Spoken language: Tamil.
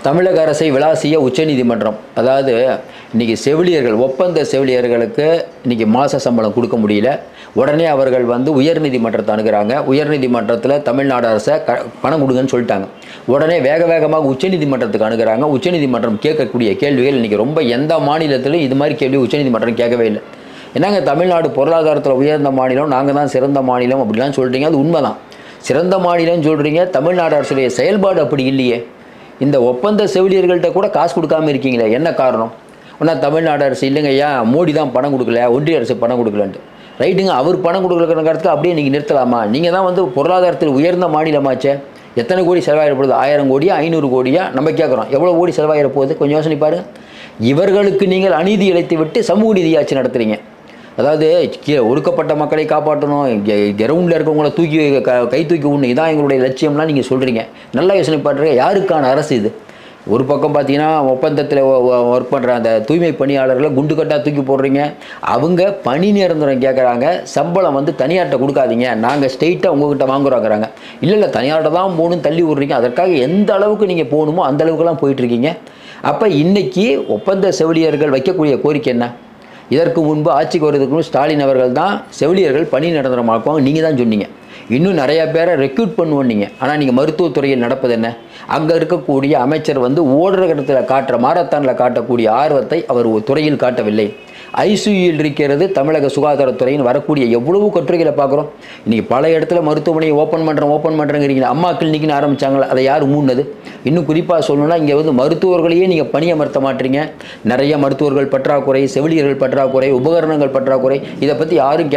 தமிழக அரசை விளாசிய உச்சநீதிமன்றம். அதாவது இன்றைக்கி செவிலியர்கள், ஒப்பந்த செவிலியர்களுக்கு இன்றைக்கி மாத சம்பளம் கொடுக்க முடியல. உடனே அவர்கள் உயர்நீதிமன்றத்தை அணுகிறாங்க. உயர்நீதிமன்றத்தில் தமிழ்நாடு அரசை பணம் கொடுங்கன்னு சொல்லிட்டாங்க. உடனே வேக வேகமாக உச்சநீதிமன்றத்துக்கு அணுகிறாங்க. உச்சநீதிமன்றம் கேட்கக்கூடிய கேள்விகள் இன்றைக்கி ரொம்ப எந்த மாநிலத்திலும் இது மாதிரி கேள்வி உச்சநீதிமன்றம் கேட்கவே இல்லை. என்னங்க தமிழ்நாடு பொருளாதாரத்தில் உயர்ந்த மாநிலம், நாங்கள் தான் சிறந்த மாநிலம் அப்படிலாம் சொல்கிறீங்க. அது உண்மைதான், சிறந்த மாநிலம்னு சொல்கிறீங்க. தமிழ்நாடு அரசுடைய செயல்பாடு அப்படி இல்லையே. இந்த ஒப்பந்த செவிலியர்கள்ட்ட கூட காசு கொடுக்காமல் இருக்கீங்களே, என்ன காரணம்? ஒன்றா தமிழ்நாடு அரசு இல்லைங்க ஐயா, மோடி தான் பணம் கொடுக்கல, ஒன்றிய அரசு பணம் கொடுக்கலன்ட்டு. ரைட்டுங்க, அவர் பணம் கொடுக்கலங்கிற காலத்தில் அப்படியே நீங்கள் நிறுத்தலாமா? நீங்கள் தான் பொருளாதாரத்தில் உயர்ந்த மாநிலமாச்சே. எத்தனை கோடி செலவாயிடப்படுது? 1000 கோடியா 500 கோடியா? நம்ம கேட்குறோம், எவ்வளோ கோடி செலவாயிட போகுது? கொஞ்சம் யோசனை பாருங்கள். இவர்களுக்கு நீங்கள் அநீதி இழைத்து விட்டு சமூக நீதியாட்சி நடத்துகிறீங்க. அதாவது ஒடுக்கப்பட்ட மக்களை காப்பாற்றணும், கிரவுண்டில் இருக்கவங்கள கை தூக்கி விடணும், இதான் எங்களுடைய லட்சியம்லாம் நீங்கள் சொல்கிறீங்க. நல்லா யோசனை பண்ணுறீங்க, யாருக்கான அரசு இது? ஒரு பக்கம் பார்த்தீங்கன்னா ஒப்பந்தத்தில் ஒர்க் பண்ணுற அந்த தூய்மை பணியாளர்களை குண்டுக்கட்டாக தூக்கி போடுறீங்க. அவங்க பணி நிரந்தரம் கேட்குறாங்க, சம்பளம் தனியார்கிட்ட கொடுக்காதீங்க, நாங்கள் ஸ்ட்ரெயிட்டாக உங்கள்கிட்ட வாங்குறோங்கிறாங்க. இல்லை தனியார்கிட்ட தான் போகணும் தள்ளி விட்றீங்க. அதற்காக எந்த அளவுக்கு நீங்கள் போகணுமோ அந்த அளவுக்குலாம் போயிட்டுருக்கீங்க. அப்போ இன்றைக்கி ஒப்பந்த செவிலியர்கள் வைக்கக்கூடிய கோரிக்கை என்ன? இதற்கு முன்பு ஆட்சிக்கு வருவதற்கு ஸ்டாலின் அவர்கள் தான் செவிலியர்கள் பணி நிரந்தரமாக்குவாங்க, நீங்கள் தான் சொன்னீங்க. இன்னும் நிறையா பேரை ரெக்ரூட் பண்ணுவோம் நீங்கள். ஆனால் நீங்கள் மருத்துவத்துறையில் நடப்பது என்ன? அங்கே இருக்கக்கூடிய அமைச்சர் ஓடுற இடத்துல காட்டுற, மாரத்தானில் காட்டக்கூடிய ஆர்வத்தை அவர் துறையில் காட்டவில்லை. ஐசியூயில் இருக்கிறது தமிழக சுகாதாரத்துறையின் வரக்கூடிய எவ்வளவு கட்டுரைகளை பார்க்குறோம். இன்றைக்கி பல இடத்துல மருத்துவமனையை ஓப்பன் பண்ணுறேங்கிறீங்க. அம்மா கிளினிக்னு ஆரம்பித்தாங்களா, அதை யார் மூணுனது? இன்னும் குறிப்பாக சொல்லணும்னா இங்கே மருத்துவர்களையே நீங்கள் பணியமர்த்த மாட்டீங்க. நிறைய மருத்துவர்கள் பற்றாக்குறை, செவிலியர்கள் பற்றாக்குறை, உபகரணங்கள் பற்றாக்குறை, இதை பற்றி யாரும்